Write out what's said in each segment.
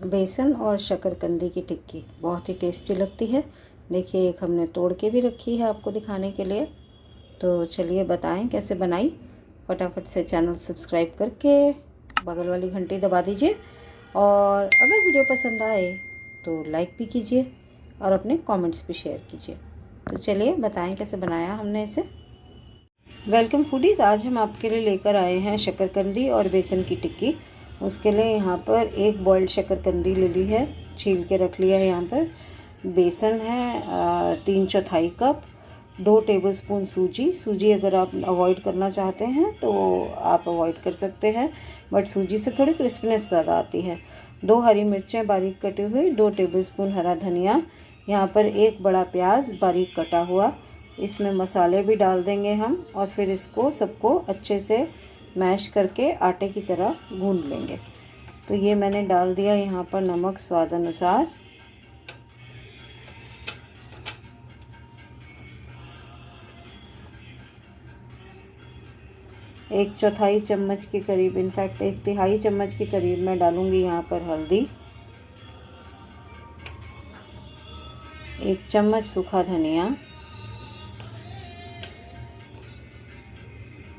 बेसन और शकरकंदी की टिक्की बहुत ही टेस्टी लगती है। देखिए एक हमने तोड़ के भी रखी है आपको दिखाने के लिए। तो चलिए बताएं कैसे बनाई। फटाफट से चैनल सब्सक्राइब करके बगल वाली घंटी दबा दीजिए और अगर वीडियो पसंद आए तो लाइक भी कीजिए और अपने कमेंट्स भी शेयर कीजिए। तो चलिए बताएं कैसे बनाया हमने इसे। वेलकम फूडीज़, आज हम आपके लिए लेकर आए हैं शकरकंदी और बेसन की टिक्की। उसके लिए यहाँ पर एक बॉइल्ड शकरकंदी ले ली है, छील के रख लिया है। यहाँ पर बेसन है 3/4 कप, 2 टेबलस्पून सूजी अगर आप अवॉइड करना चाहते हैं तो आप अवॉइड कर सकते हैं, बट सूजी से थोड़ी क्रिस्पीनेस ज़्यादा आती है। 2 हरी मिर्चें बारीक कटी हुई, 2 टेबलस्पून हरा धनिया, यहाँ पर एक बड़ा प्याज बारीक कटा हुआ। इसमें मसाले भी डाल देंगे हम और फिर इसको सबको अच्छे से मैश करके आटे की तरह गूंद लेंगे। तो ये मैंने डाल दिया यहाँ पर नमक स्वाद अनुसार, एक चौथाई चम्मच के करीब, इनफैक्ट 1/3 चम्मच के करीब मैं डालूंगी यहाँ पर हल्दी, 1 चम्मच सूखा धनिया,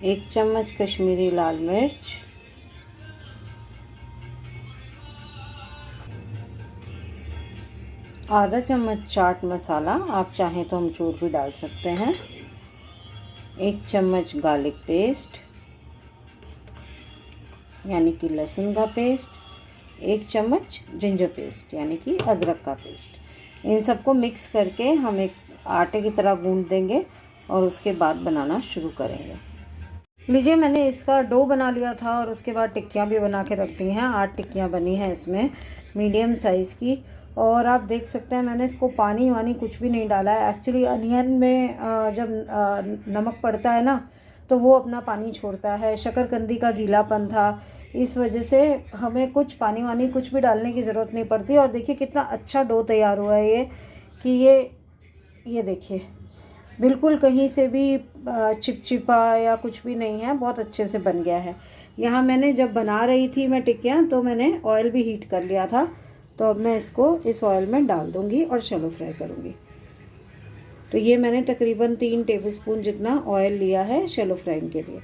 1 चम्मच कश्मीरी लाल मिर्च, आधा चम्मच चाट मसाला, आप चाहें तो अमचूर भी डाल सकते हैं, 1 चम्मच गार्लिक पेस्ट यानी कि लहसुन का पेस्ट, 1 चम्मच जिंजर पेस्ट यानी कि अदरक का पेस्ट। इन सबको मिक्स करके हम एक आटे की तरह गूंद देंगे और उसके बाद बनाना शुरू करेंगे। लीजिए मैंने इसका डो बना लिया था और उसके बाद टिक्कियाँ भी बना के रख दी हैं। 8 टिक्कियाँ बनी हैं इसमें, मीडियम साइज़ की। और आप देख सकते हैं मैंने इसको पानी वानी कुछ भी नहीं डाला है। एक्चुअली अनियन में जब नमक पड़ता है ना तो वो अपना पानी छोड़ता है। शकरकंदी का गीलापन था, इस वजह से हमें कुछ पानी वानी कुछ भी डालने की ज़रूरत नहीं पड़ती। और देखिए कितना अच्छा डो तैयार हुआ है ये देखिए बिल्कुल कहीं से भी चिपचिपा या कुछ भी नहीं है, बहुत अच्छे से बन गया है। यहाँ मैंने जब बना रही थी मैं टिक्कियाँ तो मैंने ऑयल भी हीट कर लिया था। तो अब मैं इसको इस ऑयल में डाल दूँगी और शैलो फ्राई करूँगी। तो ये मैंने तकरीबन 3 टेबलस्पून जितना ऑयल लिया है शैलो फ्राइंग के लिए।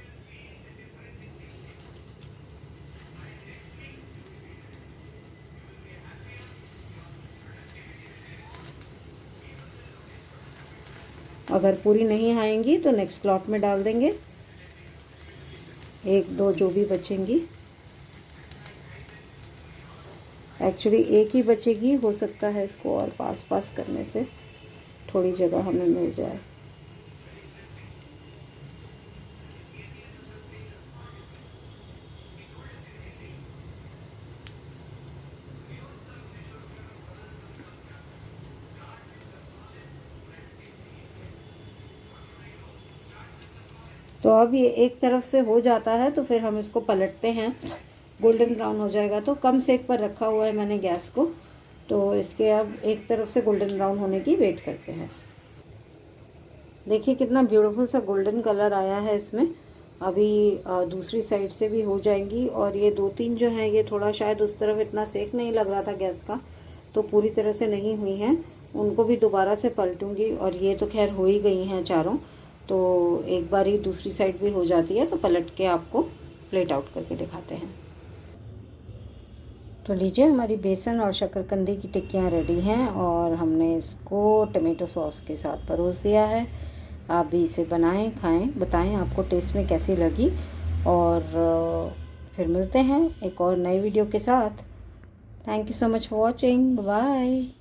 अगर पूरी नहीं आएंगी तो नेक्स्ट लॉट में डाल देंगे, 1-2 जो भी बचेंगी। एक्चुअली एक ही बचेगी, हो सकता है इसको और पास करने से थोड़ी जगह हमें मिल जाए। तो अब ये एक तरफ से हो जाता है तो फिर हम इसको पलटते हैं। गोल्डन ब्राउन हो जाएगा तो कम सेक पर रखा हुआ है मैंने गैस को, तो इसके अब एक तरफ से गोल्डन ब्राउन होने की वेट करते हैं। देखिए कितना ब्यूटीफुल सा गोल्डन कलर आया है इसमें। अभी दूसरी साइड से भी हो जाएंगी। और ये 2-3 जो हैं ये थोड़ा शायद उस तरफ इतना सेक नहीं लग रहा था गैस का, तो पूरी तरह से नहीं हुई हैं, उनको भी दोबारा से पलटूंगी। और ये तो खैर हो ही गई हैं चारों, तो एक बार ही दूसरी साइड भी हो जाती है तो पलट के आपको प्लेट आउट करके दिखाते हैं। तो लीजिए हमारी बेसन और शकरकंदी की टिक्कियाँ रेडी हैं और हमने इसको टमाटो सॉस के साथ परोस दिया है। आप भी इसे बनाएं, खाएं, बताएं आपको टेस्ट में कैसी लगी। और फिर मिलते हैं एक और नई वीडियो के साथ। Thank you so much for watching, bye.